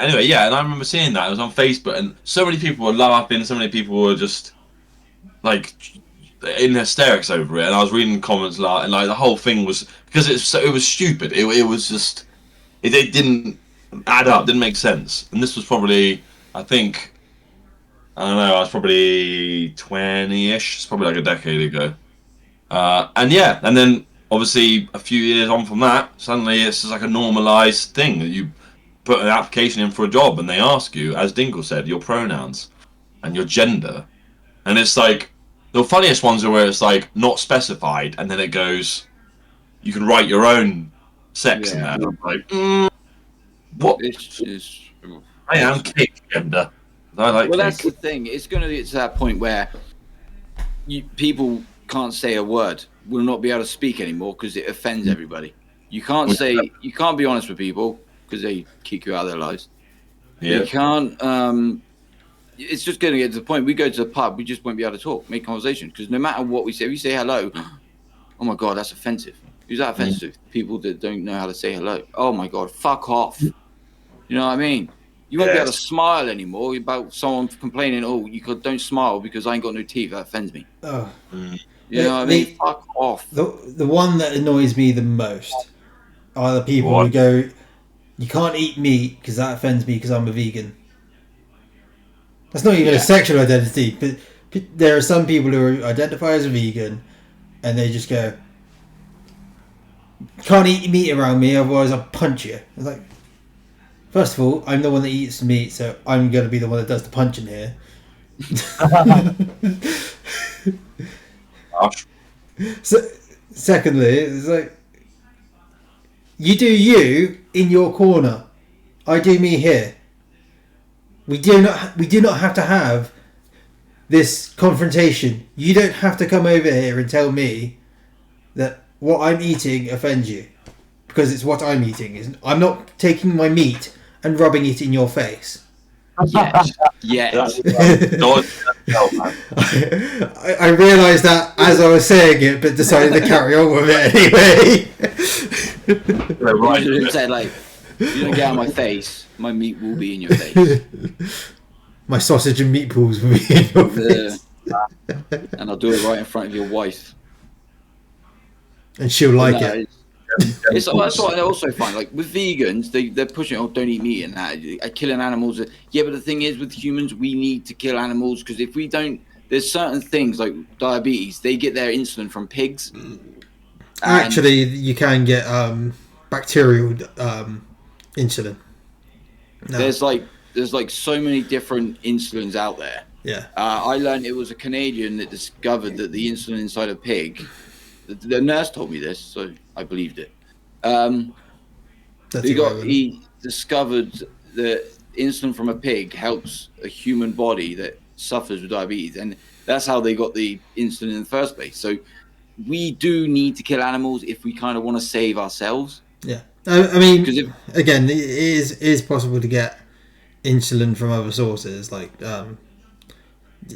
Anyway, yeah, and I remember seeing that. It was on Facebook, and so many people were laughing, so many people were just like in hysterics over it, and I was reading comments and like the whole thing was because it was stupid. It was just it didn't add up, didn't make sense. And this was probably, I think, I don't know, I was probably 20-ish. It's probably like a decade ago. And yeah, and then obviously a few years on from that, suddenly it's just like a normalized thing that you put an application in for a job and they ask you, as Dingle said, your pronouns and your gender. And it's like, the funniest ones are where it's like not specified and then it goes, you can write your own sex in there. And I'm like, what? I am cake gender. I like well, cake. that's the thing. It's going to get to that point where people can't say a word, will not be able to speak anymore because it offends everybody. You can't be honest with people because they kick you out of their lives. Yeah. You can't. It's just going to get to the point. We go to the pub, we just won't be able to talk, make conversation, because no matter what we say, if we say hello, oh my god, that's offensive. Who's that offensive to? People that don't know how to say hello. Oh my god, fuck off. You know what I mean? You won't be able to smile anymore about someone complaining, oh, you don't smile because I ain't got no teeth. That offends me. Oh. You know what I mean? Fuck off. The one that annoys me the most are the people who go, you can't eat meat because that offends me because I'm a vegan. That's not even a sexual identity, but there are some people who identify as a vegan and they just go, can't eat meat around me, otherwise I'll punch you. It's like, first of all, I'm the one that eats meat, so I'm going to be the one that does the punching here. So, secondly, it's like, you do you in your corner, I do me here. We do not have to have this confrontation. You don't have to come over here and tell me that what I'm eating offends you, because it's what I'm eating. I'm not taking my meat and rubbing it in your face. Yes. I realised that as I was saying it, but decided to carry on with it anyway. Right. You should have said, like, you don't get out of my face, my meat will be in your face. My sausage and meatballs will be in your face. And I'll do it right in front of your wife. And she'll like it. That's what I also find. Like with vegans, they're pushing, oh, don't eat meat and that. Killing animals. Yeah, but the thing is, with humans, we need to kill animals because if we don't, there's certain things like diabetes. They get their insulin from pigs. Actually, you can get bacterial insulin. No. There's like so many different insulins out there. Yeah. I learned it was a Canadian that discovered that the insulin inside a pig. The nurse told me this, so I believed it. He discovered that insulin from a pig helps a human body that suffers with diabetes, and that's how they got the insulin in the first place. So we do need to kill animals if we kind of want to save ourselves. Yeah, I mean, again, it is possible to get insulin from other sources. Like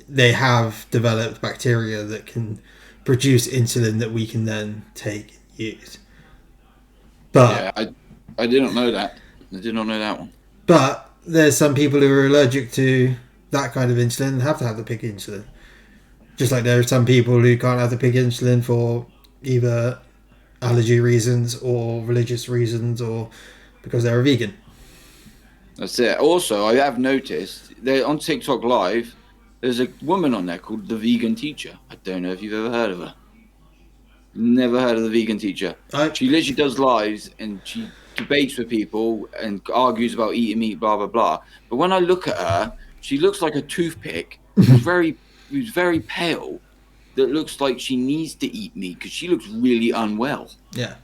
they have developed bacteria that can produce insulin that we can then take and use. But yeah, I didn't know that. I did not know that one. But there's some people who are allergic to that kind of insulin and have to have the pig insulin. Just like there are some people who can't have the pig insulin for either allergy reasons or religious reasons or because they're a vegan. That's it. Also, I have noticed that on TikTok Live, there's a woman on there called the Vegan Teacher. I don't know if you've ever heard of her. Never heard of the Vegan Teacher. She literally does lives and she debates with people and argues about eating meat, blah, blah, blah. But when I look at her, she looks like a toothpick who's very pale, that looks like she needs to eat meat because she looks really unwell. Yeah.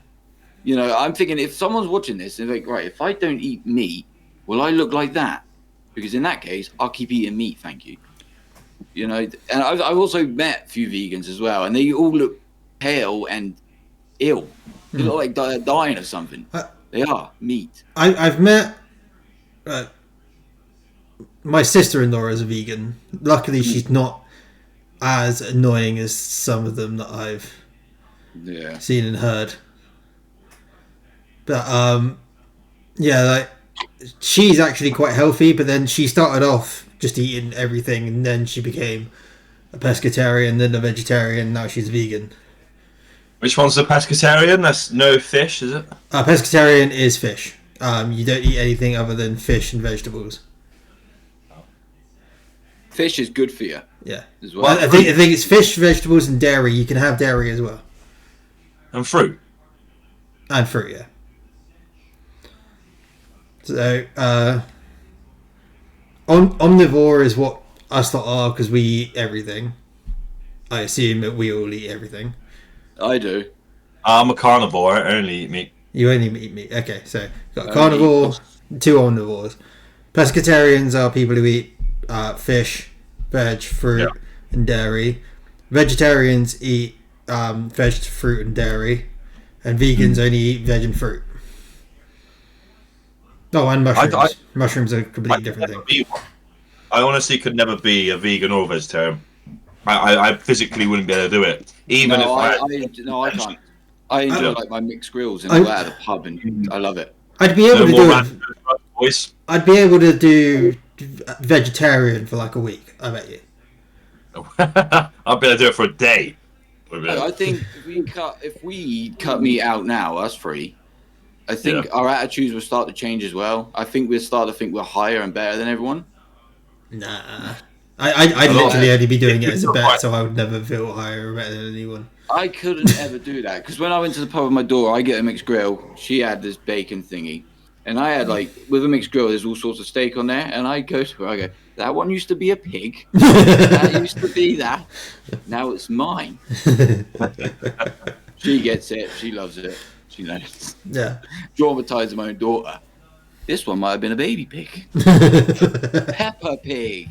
You know, I'm thinking if someone's watching this and they're like, right, if I don't eat meat, will I look like that? Because in that case, I'll keep eating meat, thank you. You know, and I've also met a few vegans as well, and they all look pale and ill. They look like they're dying of something. They are meat. I've met my sister-in-law is a vegan. Luckily, she's not as annoying as some of them that I've seen and heard. But yeah, like she's actually quite healthy. But then she started off just eating everything, and then she became a pescatarian, then a vegetarian. Now she's vegan. Which one's the pescatarian? That's no fish, is it? Pescatarian is fish. You don't eat anything other than fish and vegetables. Fish is good for you. Yeah. As well. I think it's fish, vegetables, and dairy. You can have dairy as well. And fruit. And fruit, yeah. So, omnivore is what us lot are because we eat everything. I assume that we all eat everything. I do. I'm a carnivore. I only eat meat. You only eat meat. Okay, so you've got a carnivore, 2 omnivores. Pescatarians are people who eat fish, veg, fruit, and dairy. Vegetarians eat veg, fruit, and dairy. And vegans only eat veg and fruit. Oh, and mushrooms. Mushrooms are a completely different thing. I honestly could never be a vegan or a vegetarian. I physically wouldn't be able to do it. Even if I can't. I enjoy like my mixed grills and all that at the pub, and I love it. I'd be able to do it. I'd be able to do vegetarian for like a week. I bet you. I'd be able to do it for a day. I think if we cut meat out now, us three, I think our attitudes will start to change as well. I think we'll start to think we're higher and better than everyone. Nah. I'd literally only be doing it as a bet, so I would never feel higher or better than anyone. I couldn't ever do that, because when I went to the pub with my daughter, I get a mixed grill. She had this bacon thingy. And I had, like, with a mixed grill, there's all sorts of steak on there. And I go to her, I go, that one used to be a pig. That used to be that. Now it's mine. She gets it. She loves it. She knows. Yeah. Traumatizing my own daughter. This one might have been a baby pig. Peppa Pig.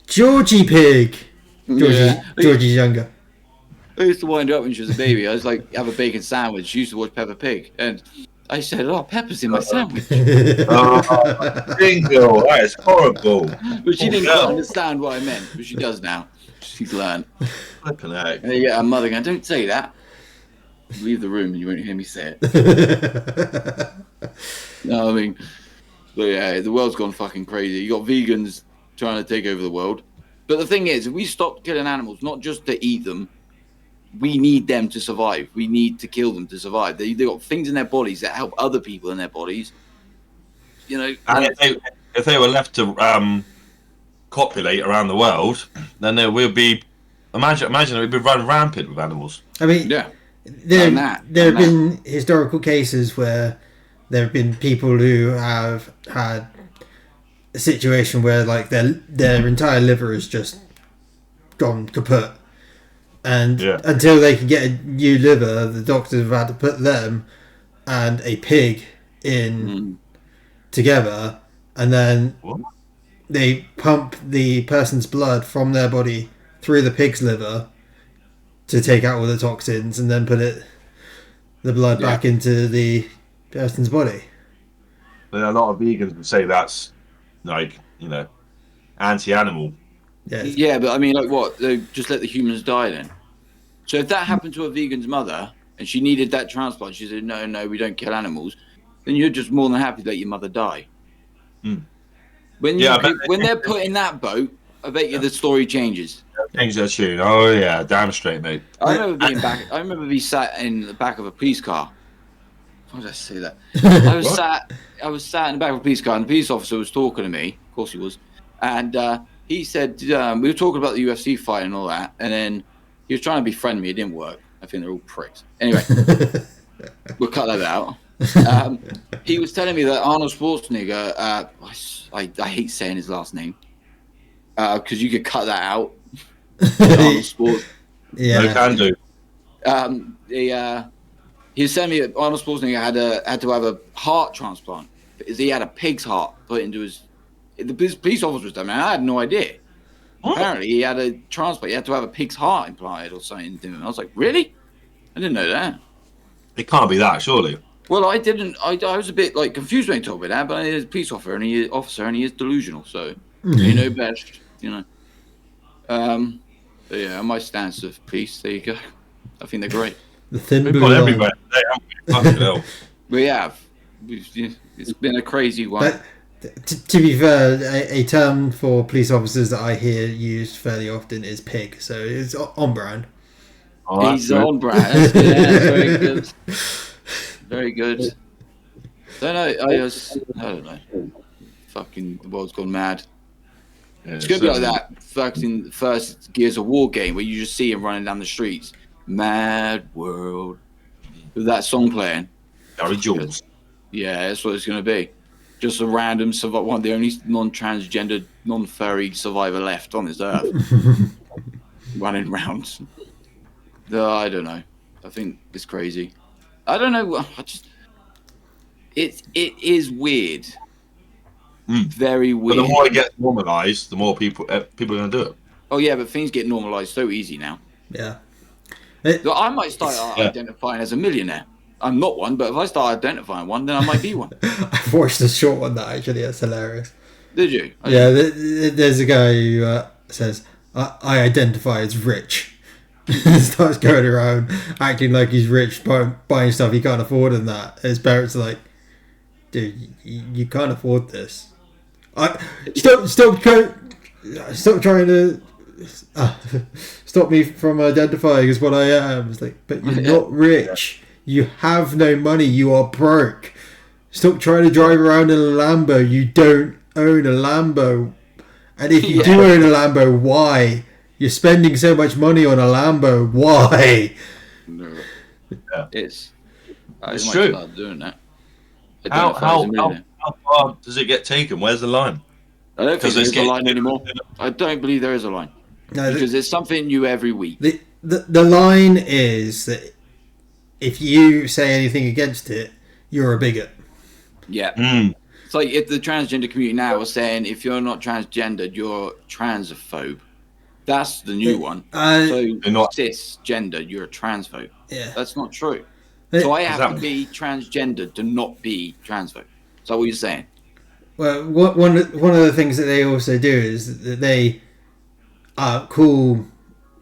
Georgie Pig. Georgie's younger. I used to wind her up when she was a baby. I was like, have a bacon sandwich. She used to watch Peppa Pig. And I said, oh, Peppa's in my sandwich. Bingo, that is horrible. But she didn't quite understand what I meant. But she does now. She's learned. Flipping heck. And you get her mother going, don't say that. Leave the room and you won't hear me say it. No, I mean, but yeah, the world's gone fucking crazy. You got vegans trying to take over the world. But the thing is, if we stop killing animals, not just to eat them, we need them to survive. We need to kill them to survive. They got things in their bodies that help other people in their bodies. You know, and if they were left to copulate around the world, then there will be. Imagine it would be run rampant with animals. I mean, yeah. There have been historical cases where there have been people who have had a situation where like their entire liver has just gone kaput, and until they can get a new liver, the doctors have had to put them and a pig in together, and then they pump the person's blood from their body through the pig's liver to take out all the toxins, and then put the blood back into the person's body. But a lot of vegans would say that's like, you know, anti-animal. Yeah, but I mean, like what? They just let the humans die then. So if that happened to a vegan's mother and she needed that transplant, she said, no, we don't kill animals, then you're just more than happy to let your mother die. When they're put in that boat, I bet you the story changes. Change their tune. Oh yeah, damn straight, mate. I remember being sat in the back of a police car. Why did I say that? I was sat in the back of a police car, and the police officer was talking to me. Of course he was, and he said we were talking about the UFC fight and all that, and then he was trying to befriend me. It didn't work. I think they're all pricks. Anyway, we'll cut that out. He was telling me that Arnold Schwarzenegger. I hate saying his last name because you could cut that out. Arnold Schwarzenegger. Yeah, no can do. He was telling me that Arnold Schwarzenegger had to have a heart transplant because he had a pig's heart put into his. The police officer was telling me, I had no idea. What? Apparently, he had a transplant. He had to have a pig's heart implanted or something. I was like, really? I didn't know that. It can't be that, surely. Well, I didn't. I was a bit like confused when he told me that, but he's a police officer and he is delusional, so you know best, you know. But yeah, my stance of peace. There you go. I think they're great. The thin We've blue got line. everywhere today, haven't we? Fucking hell. We have. It's been a crazy one. But To be fair, a term for police officers that I hear used fairly often is pig, so it's on brand. Oh, He's on brand. Yeah, very good. Very good. Don't know. I don't know. Fucking the world's gone mad. Yeah, It's gonna be like that fucking first Gears of War game where you just see him running down the streets. Mad world. With that song playing. Gary Jules. Yeah, that's what it's gonna be. Just a random one of the only non-transgender, non-furry survivor left on this earth. Running around. I don't know. I think it's crazy. I don't know. It is weird. Very weird. But the more it gets normalised, the more people are going to do it. Oh yeah, but things get normalised so easy now. Yeah. So I might start identifying as a millionaire. I'm not one, but if I start identifying one, then I might be one. I've watched a short one that actually. That's hilarious. Did you? Yeah, there's a guy who says, I identify as rich. Starts going around acting like he's rich, buying stuff he can't afford and that. His parents are like, dude, you can't afford this. Stop trying to stop me from identifying as what I am. It's like, but you're not rich. You have no money. You are broke. Stop trying to drive around in a Lambo. You don't own a Lambo. And if you do own a Lambo, why? You're spending so much money on a Lambo. Why? No. Yeah. It's It's might true. start doing that. How far does it get taken? Where's the line? I don't think there's a line anymore. I don't believe there is a line. No, because it's something new every week. The line is that if you say anything against it, you're a bigot. Yeah. Mm. It's like if the transgender community now are saying if you're not transgendered, you're transphobe. That's the new one. So You're not cisgender, you're a transphobe. Yeah. That's not true. So I have to be transgendered to not be transphobe. Is that what you're saying? Well, one of the things that they also do is that they call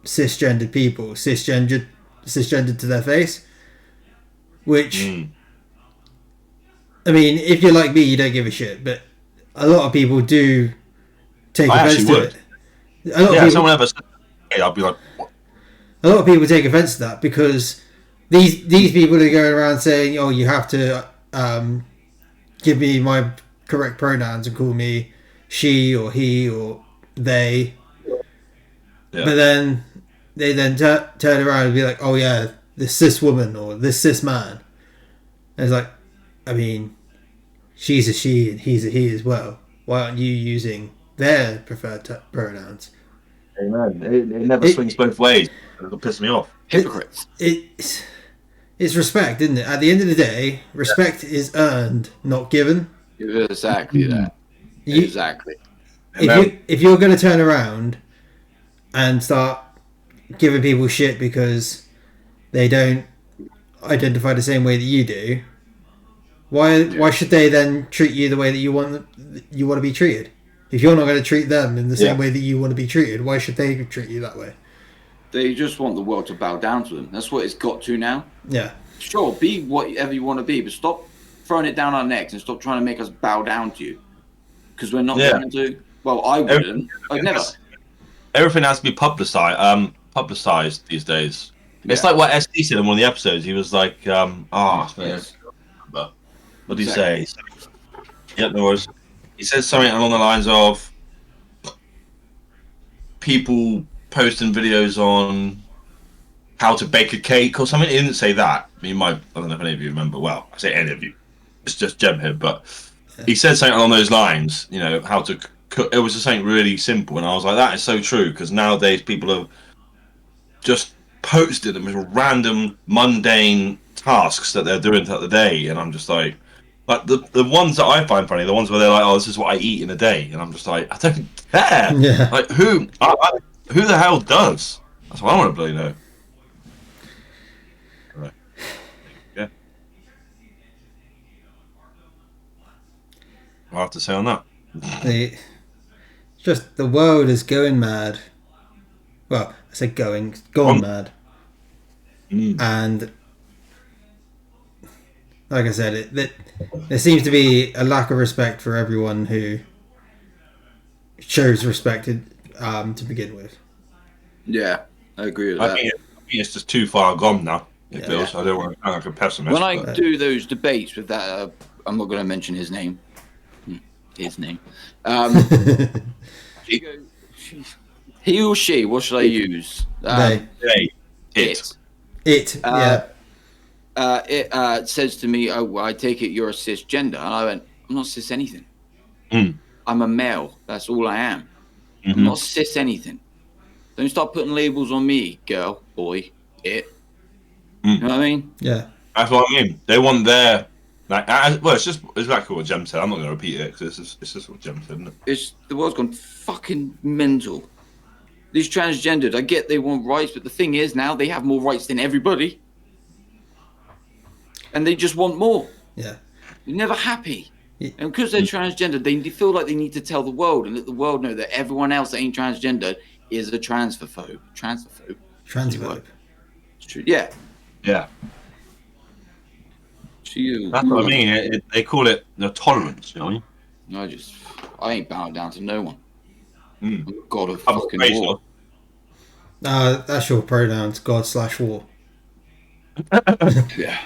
cisgendered people cisgendered to their face, which I mean, if you're like me, you don't give a shit, but a lot of people do take offense to it. A lot of people, someone ever said, hey, I'll be like, what? A lot of people take offense to that because these people are going around saying, "Oh, you have to give me my correct pronouns and call me she or he or they." Yeah. But then they turn around and be like, "Oh yeah, this cis woman or this cis man." And it's like, I mean, she's a she and he's a he as well. Why aren't you using their preferred pronouns? Amen. It never swings both ways. It'll piss me off. Hypocrites. It's respect, isn't it? At the end of the day, respect is earned, not given. Exactly that. Exactly. If you're going to turn around and start giving people shit because they don't identify the same way that you do, why should they then treat you the way that you want to be treated? If you're not going to treat them in the same way that you want to be treated, why should they treat you that way? They just want the world to bow down to them. That's what it's got to now. Yeah. Sure, be whatever you want to be, but stop throwing it down our necks and stop trying to make us bow down to you. Because we're not going to. Well, I wouldn't. I'd never. Everything has to be publicized these days. It's like what SD said in one of the episodes. He was like, what did he say? Yep, there was. He said something along the lines of people posting videos on how to bake a cake or something. He didn't say that. I don't know if any of you remember. Well, I say any of you. It's just Jem here, but he said something along those lines. You know, how to cook. It was just something really simple, and I was like, that is so true, because nowadays people are just posted them as random, mundane tasks that they're doing throughout the day, and I'm just like the ones that I find funny, the ones where they're like, oh, this is what I eat in a day, and I'm just like, I don't care. Yeah. Like who the hell does? That's what I want to bloody know. Right. Yeah. I'll have to say on that. Just the world is going mad. Well, I say gone mad. And like I said, there seems to be a lack of respect for everyone who shows respect to begin with. Yeah, I agree with I that. think it's just too far gone now. It Yeah. feels. I don't want to sound like a pessimist. When I but do those debates with that, I'm not going to mention his name. His name. She goes, he or she, what should I use? hey, It. Yeah. It says to me, oh, I take it you're a cisgender. And I went, I'm not cis anything. Mm. I'm a male. That's all I am. I'm not cis anything. Don't start putting labels on me, girl, boy, it. You know what I mean? Yeah. That's what I mean. They want their well, it's exactly what Jem said. I'm not going to repeat it because it's just what Jem said, isn't it? The world's gone fucking mental. These transgendered, I get they want rights, but the thing is now they have more rights than everybody. And they just want more. Yeah. You're never happy. Yeah. And because they're transgender, they feel like they need to tell the world and let the world know that everyone else that ain't transgender is a transphobe. Transphobe. It's true. Yeah. Yeah. To you. That's what I mean. They call it the tolerance, you know what I mean? I ain't bowing down to no one. Mm. I'm a god of I'm fucking afraid war. That's your pronouns, God/war. Yeah.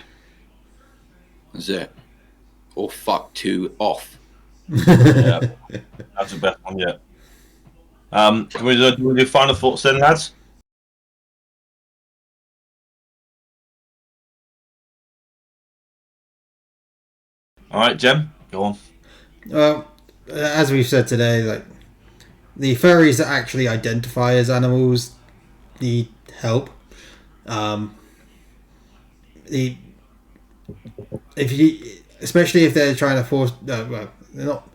That's it. Or fuck two off. Yeah. That's the best one yet. Can we do final thoughts then, lads? All right, Jem, go on. Well, as we've said today, like the furries that actually identify as animals need help. Especially if they're trying to force. Well, they're not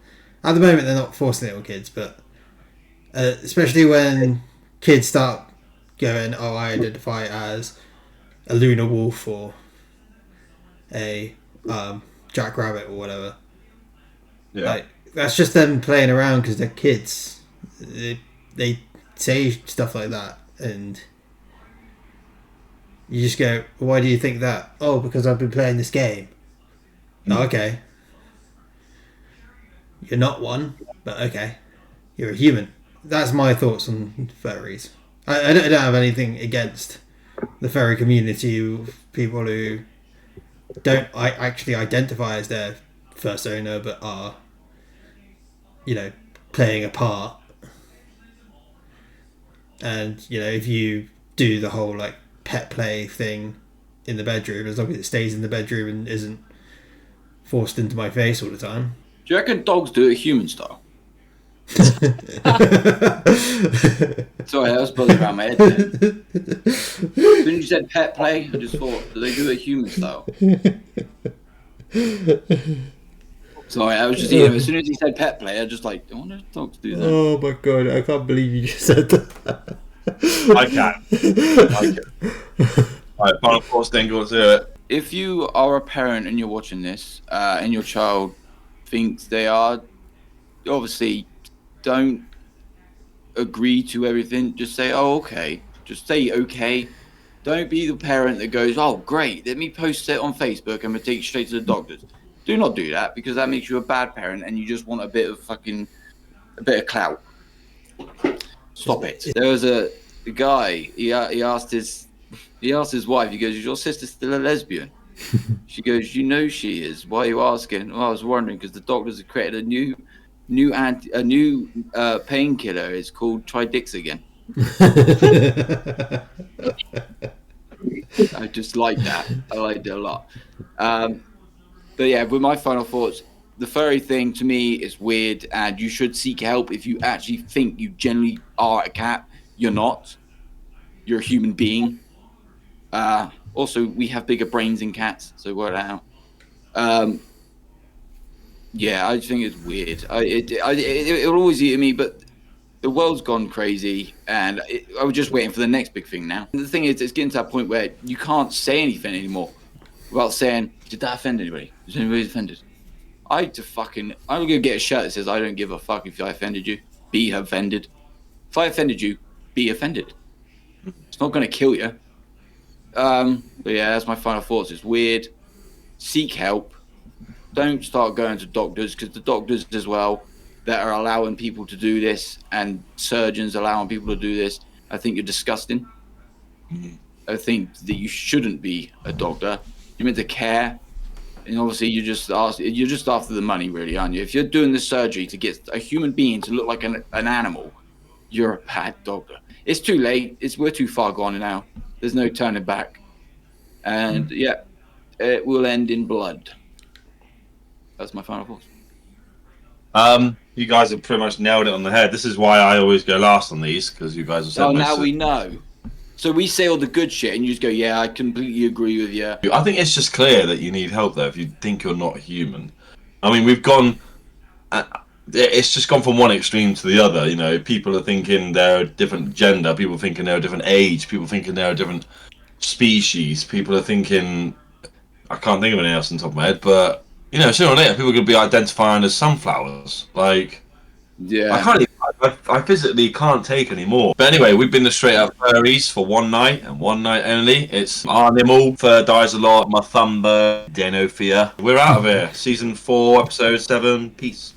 at the moment. They're not forcing it on kids, but especially when kids start going, "Oh, I identify as a lunar wolf or a jackrabbit or whatever." Yeah. Like, that's just them playing around because they're kids. They say stuff like that, and you just go, "Why do you think that?" "Oh, because I've been playing this game." "Oh, okay. You're not one, but okay. You're a human." That's my thoughts on furries. I don't have anything against the furry community, people who don't actually identify as their first owner, but are, playing a part. And, if you do the whole, like, pet play thing in the bedroom, as long as it stays in the bedroom and isn't forced into my face all the time. Do you reckon dogs do it human style? Sorry, that was buzzing around my head then. As soon as you said pet play, I just thought, do they do it human style? Sorry, I was just as soon as he said pet play, I just like, I wonder if dogs do that. Oh my god, I can't believe you just said that. I can. Alright, final thoughts then, go to it. If you are a parent and you're watching this, and your child thinks they are, obviously don't agree to everything. Just say, oh, okay. Just say, okay. Don't be the parent that goes, oh, great, let me post it on Facebook and we'll take you straight to the doctors. Do not do that, because that makes you a bad parent and you just want a bit of clout. Stop it. There was a guy, he asked his wife, he goes, is your sister still a lesbian? She goes, she is. Why are you asking? Well, I was wondering because the doctors have created a new painkiller. It's called Try Dicks Again. I just like that. I liked it a lot. But yeah, with my final thoughts, the furry thing to me is weird, and you should seek help if you actually think you generally are a cat. You're not. You're a human being. Also, we have bigger brains than cats, so work that out. Yeah, I just think it's weird. It'll always eat at me, but the world's gone crazy, and I was just waiting for the next big thing now. And the thing is, it's getting to that point where you can't say anything anymore without saying, did that offend anybody? Was anybody offended? I'm going to get a shirt that says, I don't give a fuck if I offended you. Be offended. If I offended you, be offended. It's not going to kill you. But yeah, that's my final thoughts. It's weird. seek help. Don't start going to doctors, because the doctors as well that are allowing people to do this, and surgeons allowing people to do this, I think you're disgusting. I think that you shouldn't be a doctor. You're meant to care, and obviously you're just after the money, really, aren't you? If you're doing the surgery to get a human being to look like an animal, you're a bad doctor. It's too late. We're too far gone now. There's no turning back, and yeah, it will end in blood. That's my final thoughts. You guys have pretty much nailed it on the head. This is why I always go last on these, because you guys have said. Oh, now we know. So we say all the good shit, and you just go, "Yeah, I completely agree with you." I think it's just clear that you need help, though. If you think you're not human, I mean, we've gone. It's just gone from one extreme to the other. You know, people are thinking they're a different gender. People thinking they're a different age. People thinking they're a different species. People are thinking. I can't think of anything else on top of my head, but. You know, sooner or later, people are going to be identifying as sunflowers. Like, Yeah. I physically can't take any more. But anyway, we've been the Straight Up Furries for one night and one night only. It's R-Nimal, FurDiesAlot, Mathumbo, Danophia. We're out of here. Season 4, episode 7. Peace.